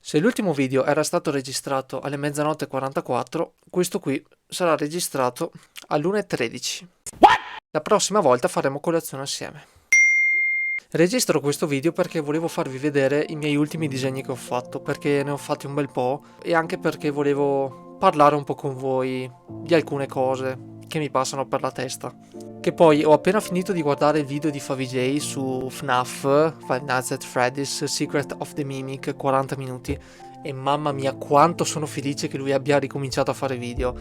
Se l'ultimo video era stato registrato alle mezzanotte 44, questo qui sarà registrato all'1:13. La prossima volta faremo colazione assieme. Registro questo video perché volevo farvi vedere i miei ultimi disegni che ho fatto, perché ne ho fatti un bel po' e anche perché volevo parlare un po' con voi di alcune cose che mi passano per la testa. Che poi ho appena finito di guardare il video di Favij su FNAF, Five Nights at Freddy's Secret of the Mimic, 40 minuti, e mamma mia quanto sono felice che lui abbia ricominciato a fare video.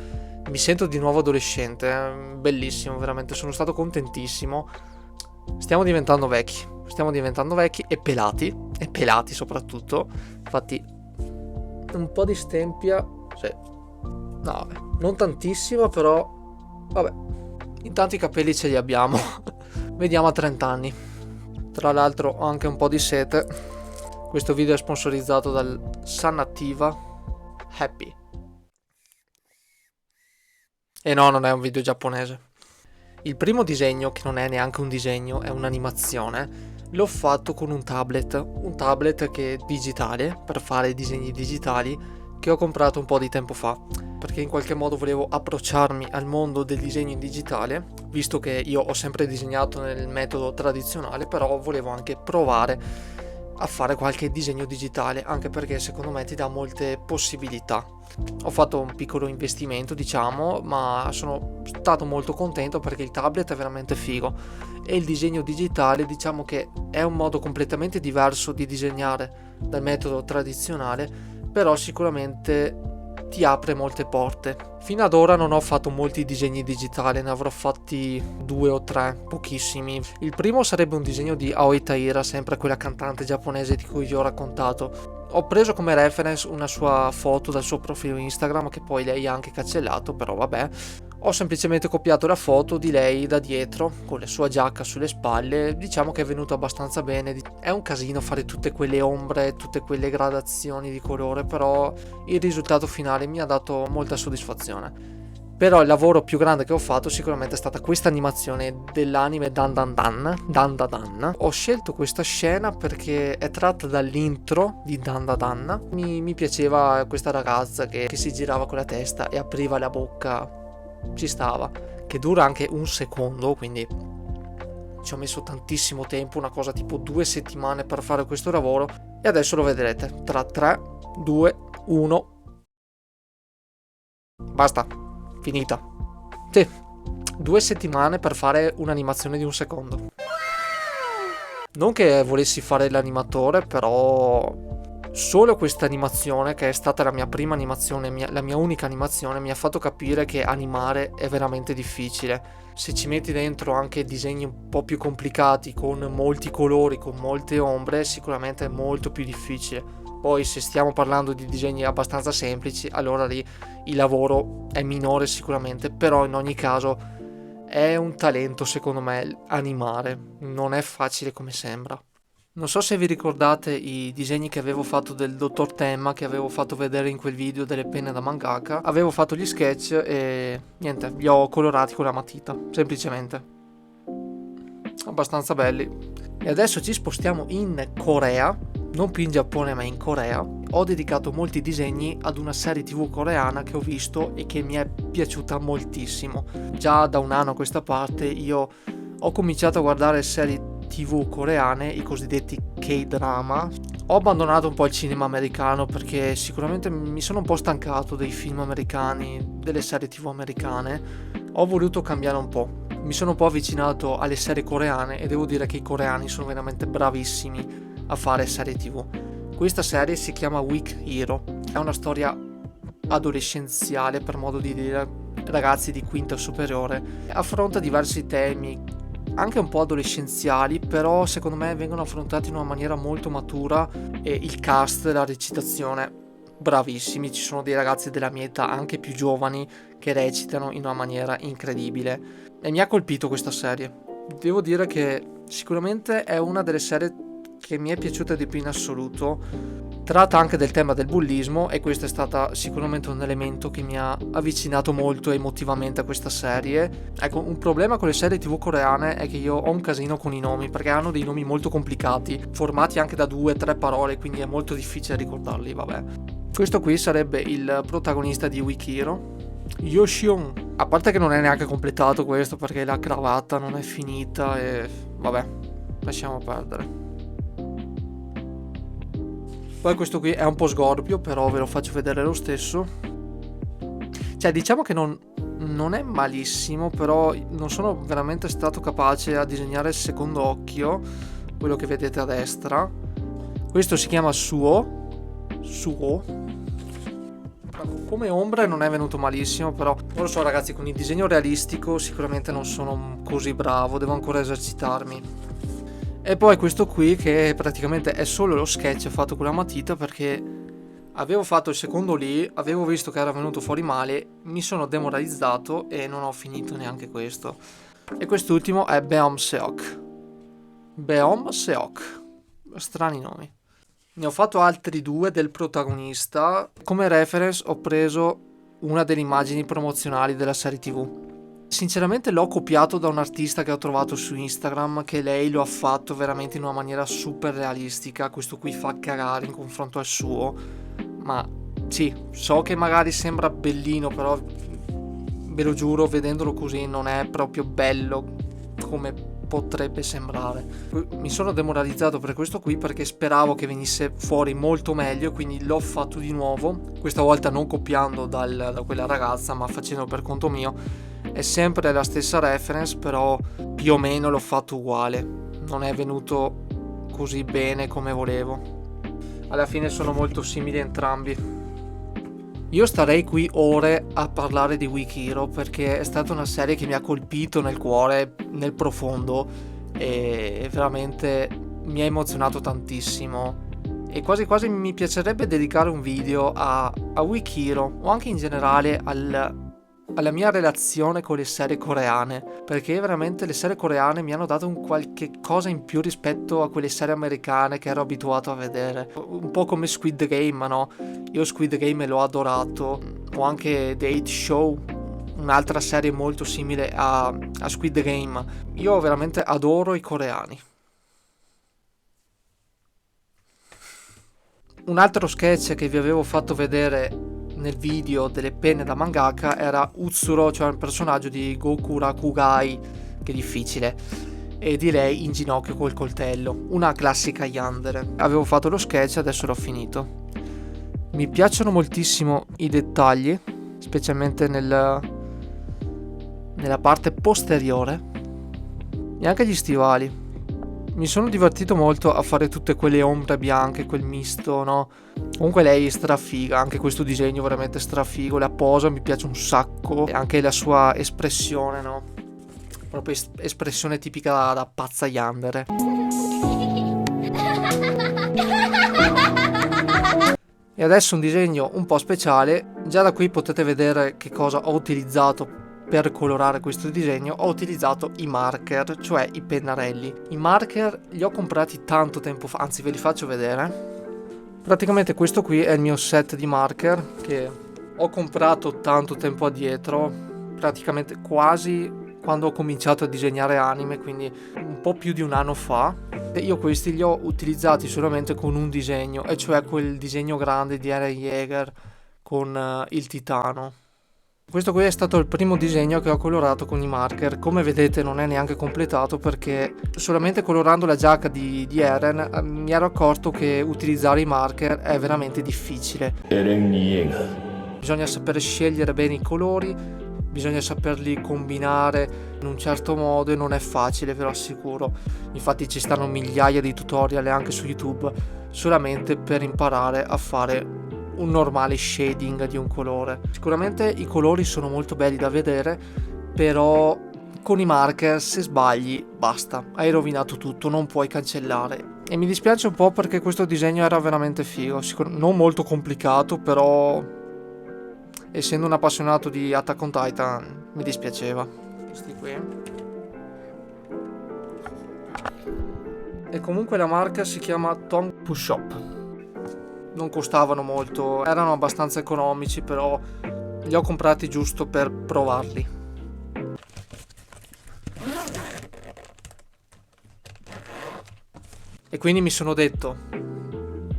Mi sento di nuovo adolescente, bellissimo, veramente, sono stato contentissimo. Stiamo diventando vecchi e pelati soprattutto. Infatti un po' di stempia, sì. No, vabbè, non tantissima, però vabbè, intanto i capelli ce li abbiamo. Vediamo a 30 anni. Tra l'altro ho anche un po' di sete. Questo video è sponsorizzato dal Sanattiva Happy. E no, non è un video giapponese. Il primo disegno, che non è neanche un disegno, è un'animazione, l'ho fatto con un tablet che è digitale, per fare disegni digitali, che ho comprato un po' di tempo fa, perché in qualche modo volevo approcciarmi al mondo del disegno in digitale, visto che io ho sempre disegnato nel metodo tradizionale, però volevo anche provare a fare qualche disegno digitale, anche perché secondo me ti dà molte possibilità. Ho fatto un piccolo investimento, diciamo, ma sono stato molto contento perché il tablet è veramente figo e il disegno digitale, diciamo che è un modo completamente diverso di disegnare dal metodo tradizionale, però sicuramente ti apre molte porte. Fino ad ora non ho fatto molti disegni digitali, ne avrò fatti 2 o 3, pochissimi. Il primo sarebbe un disegno di Aoi Taira, sempre quella cantante giapponese di cui vi ho raccontato. Ho preso come reference una sua foto dal suo profilo Instagram, che poi lei ha anche cancellato, però vabbè. Ho semplicemente copiato la foto di lei da dietro, con la sua giacca sulle spalle, diciamo che è venuto abbastanza bene. È un casino fare tutte quelle ombre, tutte quelle gradazioni di colore, però il risultato finale mi ha dato molta soddisfazione. Però il lavoro più grande che ho fatto sicuramente è stata questa animazione dell'anime Dan Dan Dan, Dan Da Dan. Ho scelto questa scena perché è tratta dall'intro di Dan Da Dan. Mi piaceva questa ragazza che si girava con la testa e apriva la bocca, ci stava, che dura anche un secondo, quindi ci ho messo tantissimo tempo, una cosa tipo 2 settimane per fare questo lavoro, e adesso lo vedrete tra 3, 2, 1. Basta, finita. Sì, 2 settimane per fare un'animazione di un secondo. Non che volessi fare l'animatore, però solo questa animazione, che è stata la mia prima animazione, la mia unica animazione, mi ha fatto capire che animare è veramente difficile. Se ci metti dentro anche disegni un po' più complicati, con molti colori, con molte ombre, sicuramente è molto più difficile. Poi se stiamo parlando di disegni abbastanza semplici, allora lì il lavoro è minore sicuramente, però in ogni caso è un talento, secondo me, animare. Non è facile come sembra. Non so se vi ricordate i disegni che avevo fatto del dottor Temma, che avevo fatto vedere in quel video delle penne da mangaka. Avevo fatto gli sketch e niente, li ho colorati con la matita, semplicemente. Abbastanza belli. E adesso ci spostiamo in Corea, non più in Giappone ma in Corea. Ho dedicato molti disegni ad una serie TV coreana che ho visto e che mi è piaciuta moltissimo. Già da un anno a questa parte io ho cominciato a guardare serie TV coreane, i cosiddetti K-drama. Ho abbandonato un po' il cinema americano perché sicuramente mi sono un po' stancato dei film americani, delle serie TV americane. Ho voluto cambiare un po'. Mi sono un po' avvicinato alle serie coreane e devo dire che i coreani sono veramente bravissimi a fare serie TV. Questa serie si chiama Weak Hero, è una storia adolescenziale, per modo di dire, ragazzi di quinta superiore, affronta diversi temi anche un po' adolescenziali, però secondo me vengono affrontati in una maniera molto matura, e il cast, la recitazione, bravissimi. Ci sono dei ragazzi della mia età, anche più giovani, che recitano in una maniera incredibile e mi ha colpito questa serie. Devo dire che sicuramente è una delle serie che mi è piaciuta di più in assoluto, Tratta anche del tema del bullismo e questo è stato sicuramente un elemento che mi ha avvicinato molto emotivamente a questa serie. Ecco, un problema con le serie TV coreane è che io ho un casino con i nomi, perché hanno dei nomi molto complicati, formati anche da 2-3 parole, quindi è molto difficile ricordarli, vabbè. Questo qui sarebbe il protagonista di Weak Hero, Yoshioon. A parte che non è neanche completato questo, perché la cravatta non è finita e vabbè, lasciamo perdere. Poi questo qui è un po' sgorbio, però ve lo faccio vedere lo stesso. Cioè, diciamo che non è malissimo, però non sono veramente stato capace a disegnare il secondo occhio, quello che vedete a destra. Questo si chiama Suo. Come ombre non è venuto malissimo, però non lo so ragazzi, con il disegno realistico sicuramente non sono così bravo, devo ancora esercitarmi. E poi questo qui che praticamente è solo lo sketch fatto con la matita, perché avevo fatto il secondo lì, avevo visto che era venuto fuori male, mi sono demoralizzato e non ho finito neanche questo. E quest'ultimo è Beom Seok. Beom Seok. Strani nomi. Ne ho fatto altri 2 del protagonista. Come reference ho preso una delle immagini promozionali della serie TV. Sinceramente l'ho copiato da un artista che ho trovato su Instagram, che lei lo ha fatto veramente in una maniera super realistica. Questo qui fa cagare in confronto al suo, ma sì, so che magari sembra bellino, però ve lo giuro, vedendolo così non è proprio bello come potrebbe sembrare. Mi sono demoralizzato per questo qui perché speravo che venisse fuori molto meglio, quindi l'ho fatto di nuovo, questa volta non copiando da quella ragazza, ma facendo per conto mio. È sempre la stessa reference, però più o meno l'ho fatto uguale. Non è venuto così bene come volevo. Alla fine sono molto simili entrambi. Io starei qui ore a parlare di Weak Hero perché è stata una serie che mi ha colpito nel cuore, nel profondo, e veramente mi ha emozionato tantissimo. E quasi quasi mi piacerebbe dedicare un video a Weak Hero, o anche in generale alla mia relazione con le serie coreane, perché veramente le serie coreane mi hanno dato un qualche cosa in più rispetto a quelle serie americane che ero abituato a vedere, un po' come Squid Game, no? Io Squid Game l'ho adorato, o anche The 8 Show, un'altra serie molto simile a Squid Game. Io veramente adoro i coreani. Un altro sketch che vi avevo fatto vedere nel video delle penne da mangaka era Utsuro, cioè un personaggio di Goku Rakugai, che è difficile, e di lei in ginocchio col coltello, una classica yandere. Avevo fatto lo sketch, adesso l'ho finito. Mi piacciono moltissimo i dettagli, specialmente nella parte posteriore, e anche gli stivali. Mi sono divertito molto a fare tutte quelle ombre bianche, quel misto, no? Comunque lei è strafiga, anche questo disegno veramente strafigo, la posa mi piace un sacco, e anche la sua espressione, no? Proprio espressione tipica da pazza yandere. E adesso un disegno un po' speciale, già da qui potete vedere che cosa ho utilizzato per colorare questo disegno. Ho utilizzato i marker, cioè i pennarelli. I marker li ho comprati tanto tempo fa, anzi ve li faccio vedere. Praticamente questo qui è il mio set di marker che ho comprato tanto tempo addietro, praticamente quasi quando ho cominciato a disegnare anime, quindi un po' più di un anno fa. E io questi li ho utilizzati solamente con un disegno, e cioè quel disegno grande di Eren Yeager con il titano. Questo qui è stato il primo disegno che ho colorato con i marker. Come vedete non è neanche completato perché solamente colorando la giacca di Eren mi ero accorto che utilizzare i marker è veramente difficile. Bisogna saper scegliere bene i colori, bisogna saperli combinare in un certo modo e non è facile, ve lo assicuro. Infatti ci stanno migliaia di tutorial anche su YouTube solamente per imparare a fare un normale shading di un colore. Sicuramente i colori sono molto belli da vedere, però con i marker se sbagli basta, hai rovinato tutto, non puoi cancellare. E mi dispiace un po' perché questo disegno era veramente figo, non molto complicato, però essendo un appassionato di Attack on Titan mi dispiaceva. Questi qui. E comunque la marca si chiama Tong Pushop. non costavano molto, erano abbastanza economici, però li ho comprati giusto per provarli. E quindi mi sono detto,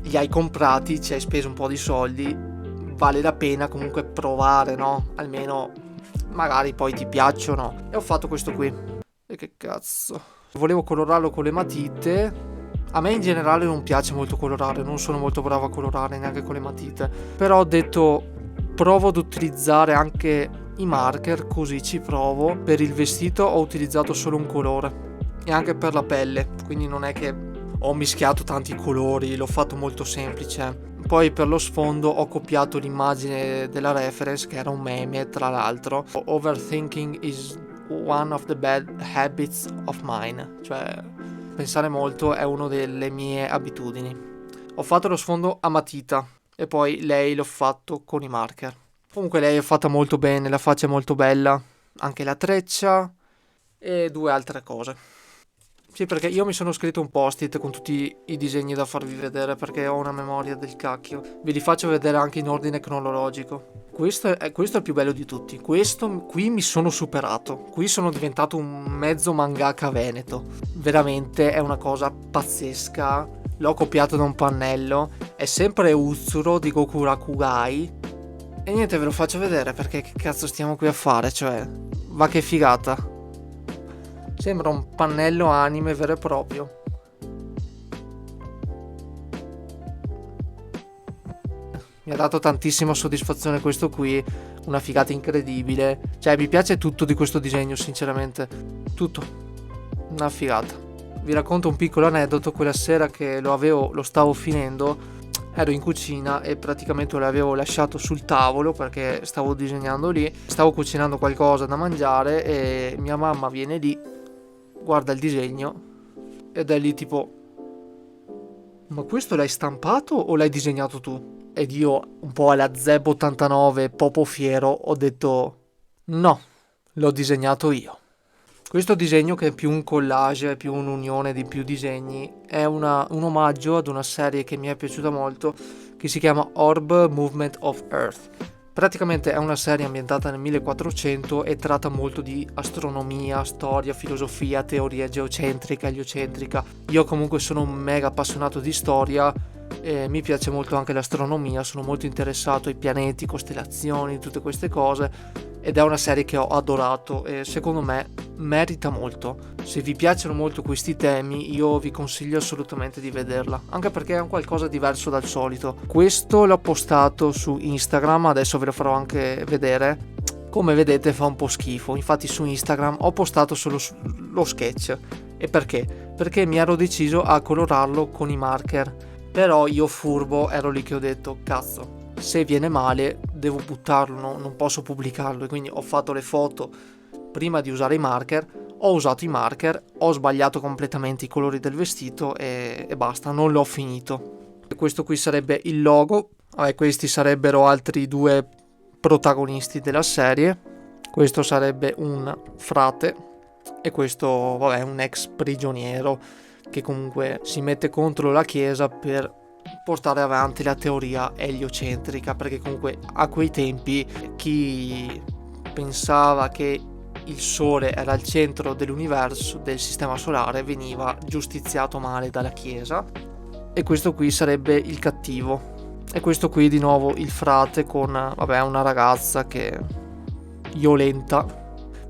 li hai comprati, ci hai speso un po' di soldi, vale la pena comunque provare, no? Almeno magari poi ti piacciono. E ho fatto questo qui. E che cazzo. Volevo colorarlo con le matite. A me in generale non piace molto colorare, non sono molto bravo a colorare neanche con le matite. Però ho detto, provo ad utilizzare anche i marker, così ci provo. Per il vestito ho utilizzato solo un colore. E anche per la pelle, quindi non è che ho mischiato tanti colori, l'ho fatto molto semplice. Poi per lo sfondo ho copiato l'immagine della reference, che era un meme tra l'altro. Overthinking is one of the bad habits of mine, cioè pensare molto è una delle mie abitudini. Ho fatto lo sfondo a matita e poi lei l'ho fatto con i marker. Comunque lei è fatta molto bene, la faccia è molto bella, anche la treccia e 2 altre cose. Sì, perché io mi sono scritto un post-it con tutti i disegni da farvi vedere, perché ho una memoria del cacchio. Ve li faccio vedere anche in ordine cronologico. Questo è il più bello di tutti. Questo qui mi sono superato. Qui sono diventato un mezzo mangaka veneto. Veramente è una cosa pazzesca. L'ho copiato da un pannello. È sempre Utsuro di Goku Rakugai. E niente, ve lo faccio vedere perché che cazzo stiamo qui a fare, cioè... Va che figata. Sembra un pannello anime vero e proprio. Mi ha dato tantissima soddisfazione questo qui, una figata incredibile. Cioè mi piace tutto di questo disegno, sinceramente. Tutto. Una figata. Vi racconto un piccolo aneddoto. Quella sera che lo stavo finendo, ero in cucina e praticamente l'avevo lasciato sul tavolo perché stavo disegnando lì. Stavo cucinando qualcosa da mangiare e mia mamma viene lì, guarda il disegno ed è lì tipo, ma questo l'hai stampato o l'hai disegnato tu? Ed io un po' alla Zeb 89 Popo Fiero ho detto no, l'ho disegnato io. Questo disegno, che è più un collage, è più un'unione di più disegni, è un omaggio ad una serie che mi è piaciuta molto, che si chiama Orb Movement of Earth. Praticamente è una serie ambientata nel 1400 e tratta molto di astronomia, storia, filosofia, teoria geocentrica, eliocentrica. Io comunque sono un mega appassionato di storia e mi piace molto anche l'astronomia, sono molto interessato ai pianeti, costellazioni, tutte queste cose, ed è una serie che ho adorato e secondo me merita molto. Se vi piacciono molto questi temi io vi consiglio assolutamente di vederla, anche perché è un qualcosa diverso dal solito. Questo l'ho postato su Instagram, adesso ve lo farò anche vedere. Come vedete fa un po' schifo, infatti su Instagram ho postato solo lo sketch. E perché? Perché mi ero deciso a colorarlo con i marker, però io furbo ero lì che ho detto cazzo, se viene male devo buttarlo, no? Non posso pubblicarlo, e quindi ho fatto le foto prima di usare i marker, ho usato i marker, ho sbagliato completamente i colori del vestito e basta, non l'ho finito. E questo qui sarebbe il logo. Questi sarebbero altri 2 protagonisti della serie. Questo sarebbe un frate e questo è un ex prigioniero che comunque si mette contro la chiesa per portare avanti la teoria eliocentrica, perché comunque a quei tempi chi pensava che il sole era al centro dell'universo, del sistema solare, veniva giustiziato male dalla chiesa. E questo qui sarebbe il cattivo. E questo qui di nuovo il frate con una ragazza che violenta.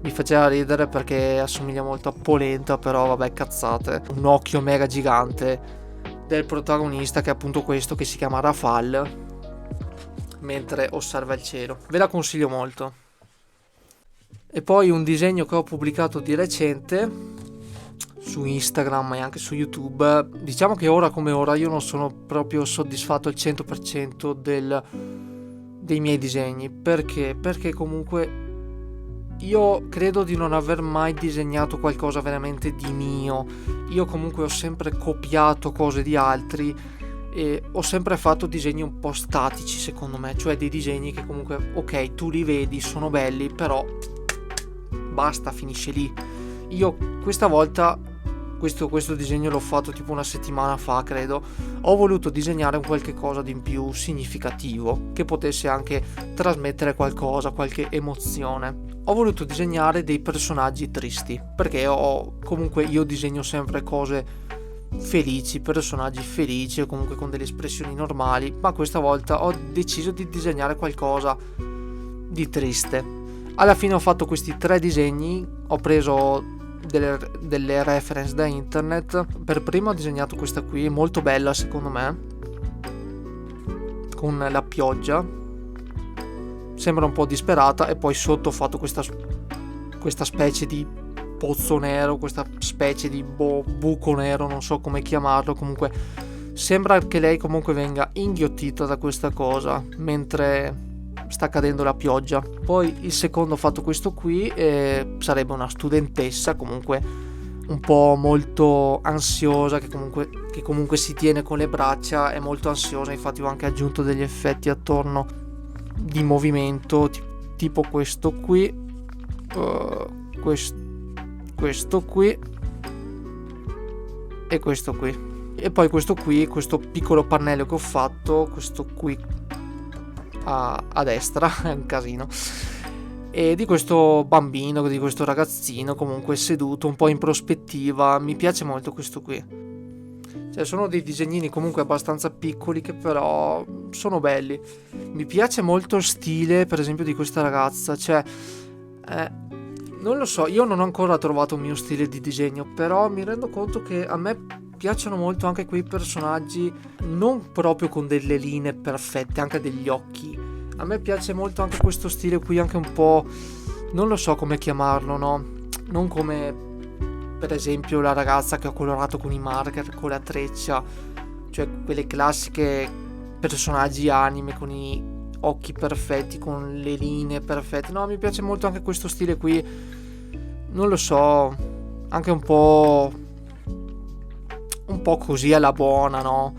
Mi faceva ridere perché assomiglia molto a Polenta, però cazzate. Un occhio mega gigante del protagonista, che è appunto questo, che si chiama Rafal, mentre osserva il cielo. Ve la consiglio molto. E poi un disegno che ho pubblicato di recente su Instagram e anche su YouTube. Diciamo che ora come ora io non sono proprio soddisfatto al 100% dei miei disegni. Perché? Perché comunque io credo di non aver mai disegnato qualcosa veramente di mio. Io comunque ho sempre copiato cose di altri e ho sempre fatto disegni un po' statici, secondo me, cioè dei disegni che comunque ok, tu li vedi, sono belli, però basta, finisce lì. Io questa volta questo disegno l'ho fatto tipo una settimana fa, credo. Ho voluto disegnare un qualche cosa di più significativo, che potesse anche trasmettere qualcosa, qualche emozione. Ho voluto disegnare dei personaggi tristi, perché comunque io disegno sempre cose felici, personaggi felici o comunque con delle espressioni normali, ma questa volta ho deciso di disegnare qualcosa di triste. Alla fine ho fatto questi 3 disegni, ho preso delle reference da internet. Per prima ho disegnato questa qui, molto bella secondo me, con la pioggia, sembra un po' disperata, e poi sotto ho fatto questa specie di pozzo nero, questa specie di buco nero, non so come chiamarlo, comunque sembra che lei comunque venga inghiottita da questa cosa mentre sta cadendo la pioggia. Poi il secondo ho fatto questo qui, sarebbe una studentessa comunque un po' molto ansiosa, che comunque si tiene con le braccia, è molto ansiosa, infatti ho anche aggiunto degli effetti attorno di movimento, tipo questo qui, questo qui e questo qui, e poi questo qui, questo piccolo pannello che ho fatto, questo qui a destra, è un casino, e di questo bambino, di questo ragazzino comunque seduto un po' in prospettiva. Mi piace molto questo qui, cioè sono dei disegnini comunque abbastanza piccoli che però sono belli. Mi piace molto il stile per esempio di questa ragazza, cioè non lo so, io non ho ancora trovato un mio stile di disegno, però mi rendo conto che a me piacciono molto anche quei personaggi non proprio con delle linee perfette, anche degli occhi. A me piace molto anche questo stile qui, anche un po', non lo so come chiamarlo, no? Non come per esempio la ragazza che ho colorato con i marker, con la treccia, cioè quelle classiche personaggi anime con i occhi perfetti, con le linee perfette. No, mi piace molto anche questo stile qui, non lo so, anche un po' così alla buona, no?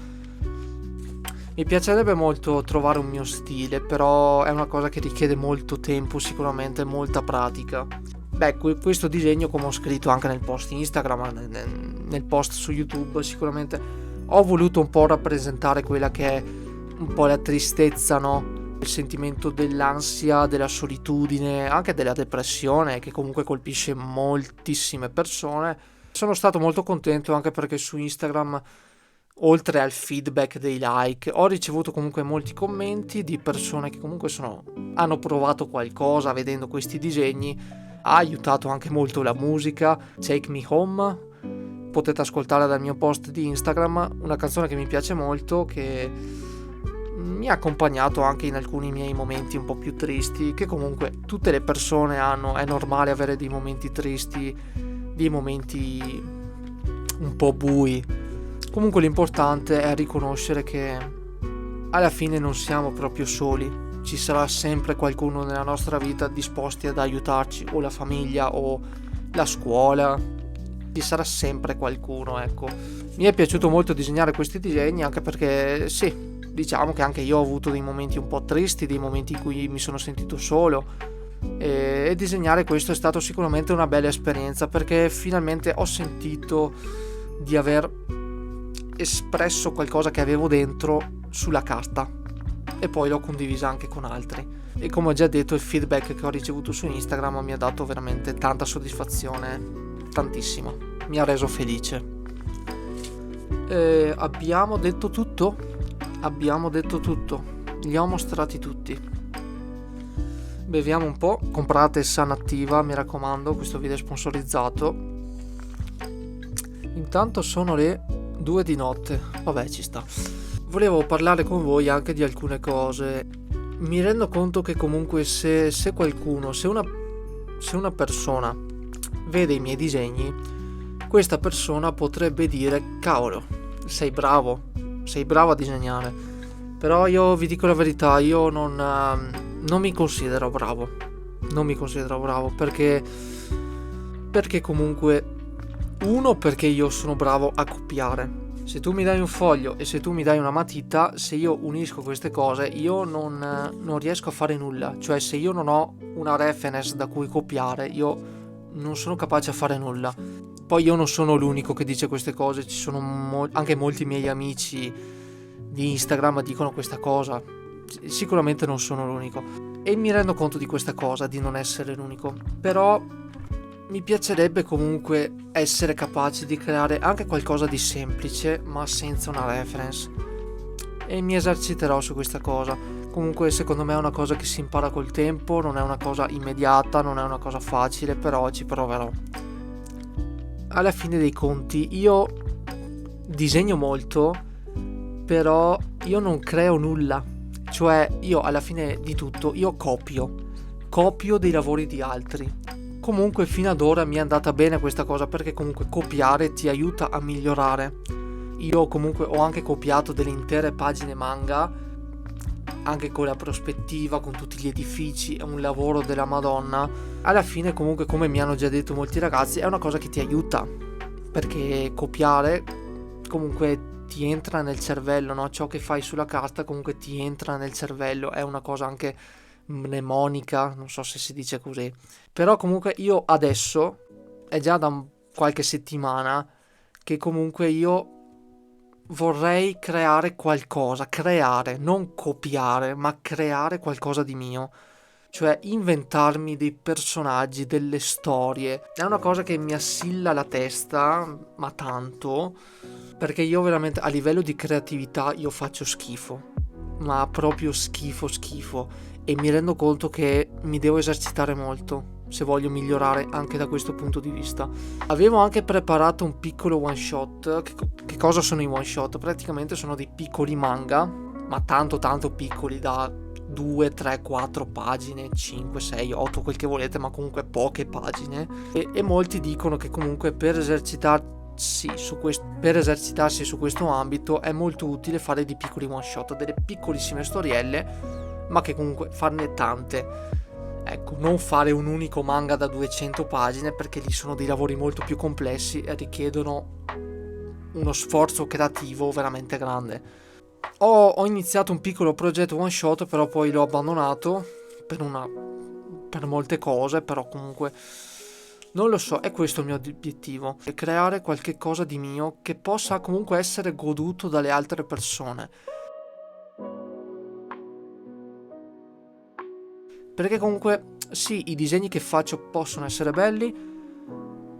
Mi piacerebbe molto trovare un mio stile, però è una cosa che richiede molto tempo, sicuramente molta pratica. Beh, questo disegno, come ho scritto anche nel post Instagram, nel post su YouTube, sicuramente ho voluto un po' rappresentare quella che è un po' la tristezza, no? Il sentimento dell'ansia, della solitudine, anche della depressione, che comunque colpisce moltissime persone. Sono stato molto contento anche perché su Instagram, oltre al feedback dei like, ho ricevuto comunque molti commenti di persone che comunque hanno provato qualcosa vedendo questi disegni. Ha aiutato anche molto la musica, Take Me Home, potete ascoltarla dal mio post di Instagram, una canzone che mi piace molto, che mi ha accompagnato anche in alcuni miei momenti un po' più tristi, che comunque tutte le persone hanno, è normale avere dei momenti tristi, dei momenti un po' bui. Comunque l'importante è riconoscere che alla fine non siamo proprio soli, ci sarà sempre qualcuno nella nostra vita disposti ad aiutarci, o la famiglia o la scuola, ci sarà sempre qualcuno, ecco. Mi è piaciuto molto disegnare questi disegni, anche perché sì, diciamo che anche io ho avuto dei momenti un po' tristi, dei momenti in cui mi sono sentito solo, e disegnare questo è stato sicuramente una bella esperienza, perché finalmente ho sentito di aver espresso qualcosa che avevo dentro sulla carta, e poi l'ho condivisa anche con altri, e come ho già detto il feedback che ho ricevuto su Instagram mi ha dato veramente tanta soddisfazione, tantissima, mi ha reso felice. Abbiamo detto tutto, li ho mostrati tutti. Beviamo un po', comprate San Attiva, mi raccomando, questo video è sponsorizzato. Intanto sono le 2 di notte, vabbè, ci sta. Volevo parlare con voi anche di alcune cose. Mi rendo conto che comunque se una persona vede i miei disegni, questa persona potrebbe dire: cavolo, sei bravo a disegnare. Però io vi dico la verità, io non mi considero bravo. Perché comunque, perché io sono bravo a copiare. Se tu mi dai un foglio e se tu mi dai una matita, se io unisco queste cose, io non riesco a fare nulla. Cioè, se io non ho una reference da cui copiare, io non sono capace a fare nulla. Poi io non sono l'unico che dice queste cose, ci sono anche molti miei amici di Instagram dicono questa cosa. Sicuramente non sono l'unico. E mi rendo conto di questa cosa, di non essere l'unico. Però mi piacerebbe comunque essere capaci di creare anche qualcosa di semplice, ma senza una reference. E mi eserciterò su questa cosa. Comunque secondo me è una cosa che si impara col tempo, non è una cosa immediata, non è una cosa facile, però ci proverò. Alla fine dei conti io disegno molto, però io non creo nulla. Cioè io alla fine di tutto io copio dei lavori di altri. Comunque fino ad ora mi è andata bene questa cosa, perché comunque copiare ti aiuta a migliorare. Io comunque ho anche copiato delle intere pagine manga, anche con la prospettiva, con tutti gli edifici, è un lavoro della Madonna. Alla fine comunque, come mi hanno già detto molti ragazzi, è una cosa che ti aiuta, perché copiare comunque ti entra nel cervello, no? Ciò che fai sulla carta comunque ti entra nel cervello, è una cosa anche mnemonica, non so se si dice così. Però comunque io adesso, è già da qualche settimana, che comunque io vorrei creare qualcosa, non copiare, ma creare qualcosa di mio. Cioè inventarmi dei personaggi, delle storie. È una cosa che mi assilla la testa, ma tanto, perché io veramente a livello di creatività io faccio schifo. Ma proprio schifo. E mi rendo conto che mi devo esercitare molto se voglio migliorare anche da questo punto di vista. Avevo anche preparato un piccolo one shot. Che cosa sono i one shot? Praticamente sono dei piccoli manga, ma tanto piccoli, da 2, 3, 4 pagine, 5, 6, 8, quel che volete, ma comunque poche pagine. E molti dicono che comunque per esercitarsi su questo ambito è molto utile fare dei piccoli one shot, delle piccolissime storielle, ma che comunque farne tante. Ecco, non fare un unico manga da 200 pagine, perché lì sono dei lavori molto più complessi e richiedono uno sforzo creativo veramente grande. Ho iniziato un piccolo progetto one shot, però poi l'ho abbandonato per molte cose, però comunque non lo so, è questo il mio obiettivo, è creare qualche cosa di mio che possa comunque essere goduto dalle altre persone. Perché comunque sì, i disegni che faccio possono essere belli,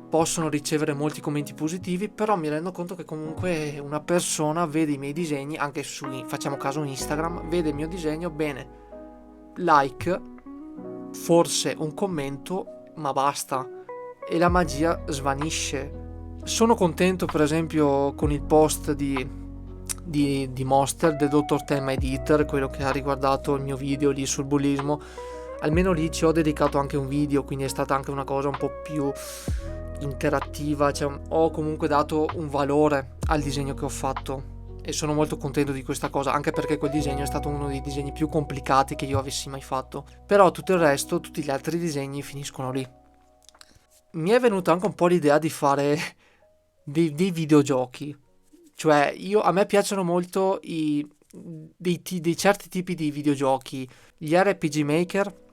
possono ricevere molti commenti positivi, però mi rendo conto che comunque una persona vede i miei disegni, anche su, facciamo caso, Instagram, vede il mio disegno, bene, like, forse un commento, ma basta, e la magia svanisce. Sono contento per esempio con il post di Monster, del Dr. Tema Editor, quello che ha riguardato il mio video lì sul bullismo. Almeno lì ci ho dedicato anche un video, quindi è stata anche una cosa un po' più interattiva, cioè ho comunque dato un valore al disegno che ho fatto e sono molto contento di questa cosa, anche perché quel disegno è stato uno dei disegni più complicati che io avessi mai fatto. Però tutto il resto, tutti gli altri disegni finiscono lì. Mi è venuta anche un po' l'idea di fare dei videogiochi, cioè a me piacciono molto dei certi tipi di videogiochi, gli RPG Maker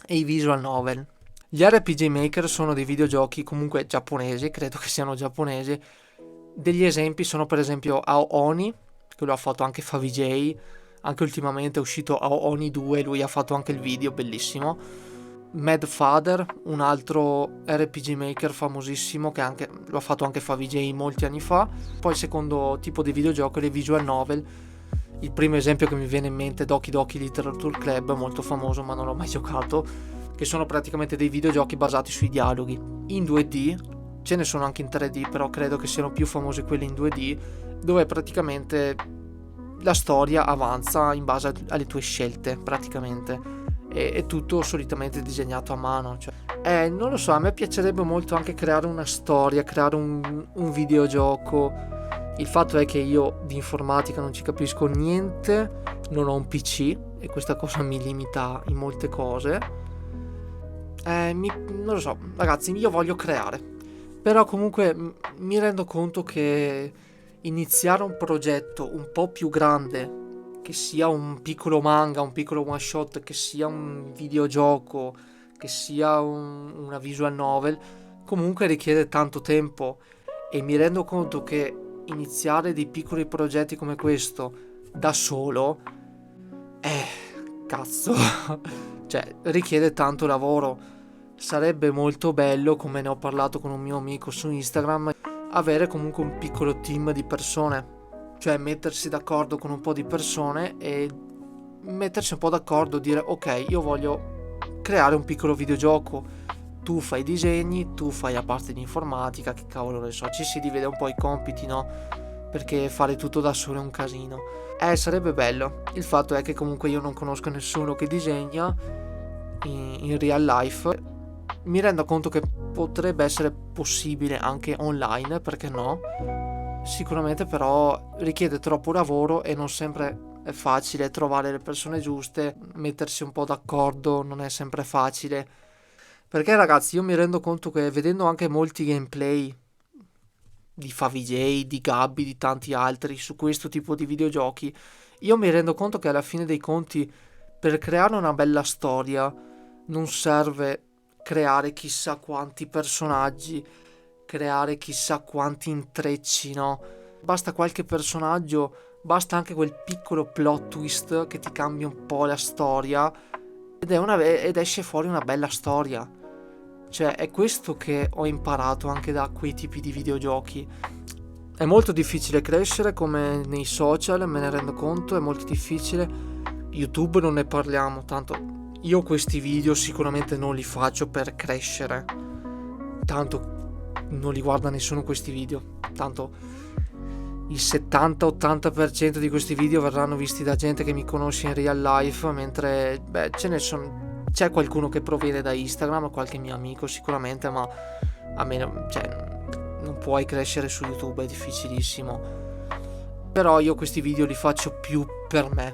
e i visual novel. Gli RPG Maker sono dei videogiochi comunque giapponesi, credo che siano giapponesi. Degli esempi sono per esempio Aoni, che lo ha fatto anche Favij, anche ultimamente è uscito Aoni 2, lui ha fatto anche il video, bellissimo. Mad Father, un altro RPG Maker famosissimo che lo ha fatto anche Favij molti anni fa. Poi il secondo tipo di videogioco è le visual novel. Il primo esempio che mi viene in mente è Doki Doki Literature Club, molto famoso ma non l'ho mai giocato, che sono praticamente dei videogiochi basati sui dialoghi in 2D. Ce ne sono anche in 3D, però credo che siano più famosi quelli in 2D, dove praticamente la storia avanza in base alle tue scelte, praticamente. È tutto solitamente disegnato a mano, cioè. Non lo so, a me piacerebbe molto anche creare una storia, creare un videogioco. Il fatto è che io di informatica non ci capisco niente, non ho un PC e questa cosa mi limita in molte cose. Non lo so, ragazzi, io voglio creare, però comunque mi rendo conto che iniziare un progetto un po' più grande, che sia un piccolo manga, un piccolo one shot, che sia un videogioco, che sia una visual novel, comunque richiede tanto tempo e mi rendo conto che iniziare dei piccoli progetti come questo da solo, cazzo, cioè richiede tanto lavoro. Sarebbe molto bello, come ne ho parlato con un mio amico su Instagram, avere comunque un piccolo team di persone, cioè mettersi d'accordo con un po' di persone e mettersi un po' d'accordo, dire ok, io voglio creare un piccolo videogioco, tu fai i disegni, tu fai la parte di informatica, che cavolo ne so, ci si divide un po' i compiti, no? Perché fare tutto da solo è un casino. Sarebbe bello. Il fatto è che comunque io non conosco nessuno che disegna in real life. Mi rendo conto che potrebbe essere possibile anche online, perché no? Sicuramente però richiede troppo lavoro e non sempre è facile trovare le persone giuste, mettersi un po' d'accordo non è sempre facile. Perché ragazzi, io mi rendo conto che vedendo anche molti gameplay di Favij, di Gabby, di tanti altri su questo tipo di videogiochi, io mi rendo conto che alla fine dei conti, per creare una bella storia, non serve creare chissà quanti personaggi, creare chissà quanti intrecci, no? Basta qualche personaggio, basta anche quel piccolo plot twist che ti cambia un po' la storia ed esce fuori una bella storia. Cioè, è questo che ho imparato anche da quei tipi di videogiochi. È molto difficile crescere come nei social, me ne rendo conto, è molto difficile. YouTube non ne parliamo, tanto io questi video sicuramente non li faccio per crescere. Tanto non li guarda nessuno questi video. Tanto il 70-80% di questi video verranno visti da gente che mi conosce in real life, mentre c'è qualcuno che proviene da Instagram, qualche mio amico sicuramente, ma a me non puoi crescere su YouTube, è difficilissimo. Però io questi video li faccio più per me.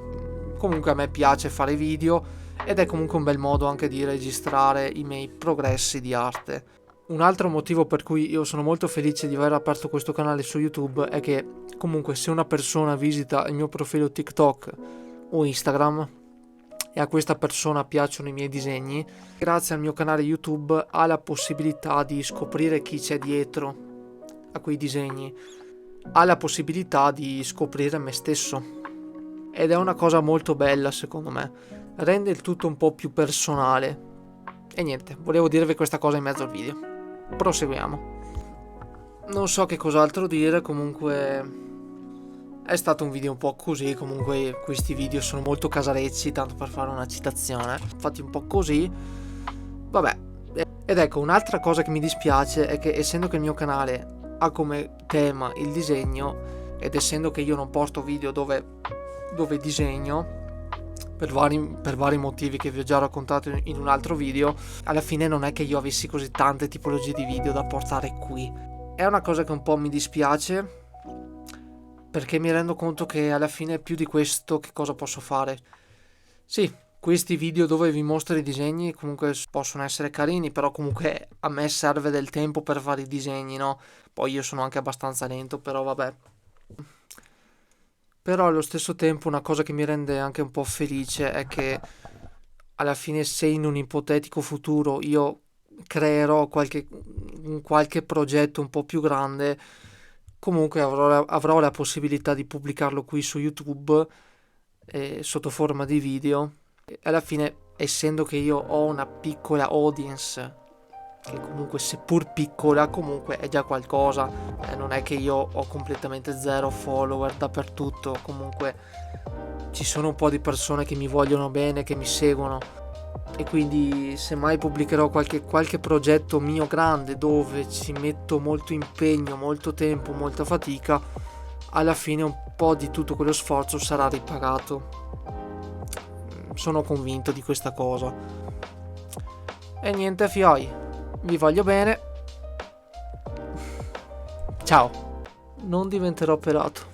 Comunque a me piace fare video ed è comunque un bel modo anche di registrare i miei progressi di arte. Un altro motivo per cui io sono molto felice di aver aperto questo canale su YouTube è che comunque se una persona visita il mio profilo TikTok o Instagram e a questa persona piacciono i miei disegni, grazie al mio canale YouTube ha la possibilità di scoprire chi c'è dietro a quei disegni, ha la possibilità di scoprire me stesso ed è una cosa molto bella secondo me, rende il tutto un po' più personale. E niente, volevo dirvi questa cosa in mezzo al video. Proseguiamo. Non so che cos'altro dire, comunque è stato un video un po' così, comunque questi video sono molto casarecci, tanto per fare una citazione, fatti un po' così, vabbè. Ed ecco, un'altra cosa che mi dispiace è che essendo che il mio canale ha come tema il disegno ed essendo che io non porto video dove disegno per vari motivi che vi ho già raccontato in un altro video, alla fine non è che io avessi così tante tipologie di video da portare qui. È una cosa che un po' mi dispiace, perché mi rendo conto che alla fine più di questo che cosa posso fare? Sì, questi video dove vi mostro i disegni comunque possono essere carini, però comunque a me serve del tempo per fare i disegni, no? Poi io sono anche abbastanza lento, però vabbè. Però allo stesso tempo una cosa che mi rende anche un po' felice è che alla fine se in un ipotetico futuro io creerò qualche progetto un po' più grande, comunque avrò la possibilità di pubblicarlo qui su YouTube sotto forma di video. E alla fine, essendo che io ho una piccola audience, che comunque seppur piccola comunque è già qualcosa, non è che io ho completamente zero follower dappertutto, comunque ci sono un po' di persone che mi vogliono bene, che mi seguono, e quindi se mai pubblicherò qualche progetto mio grande dove ci metto molto impegno, molto tempo, molta fatica, alla fine un po' di tutto quello sforzo sarà ripagato. Sono convinto di questa cosa. E niente fioi, vi voglio bene. Ciao. Non diventerò pelato.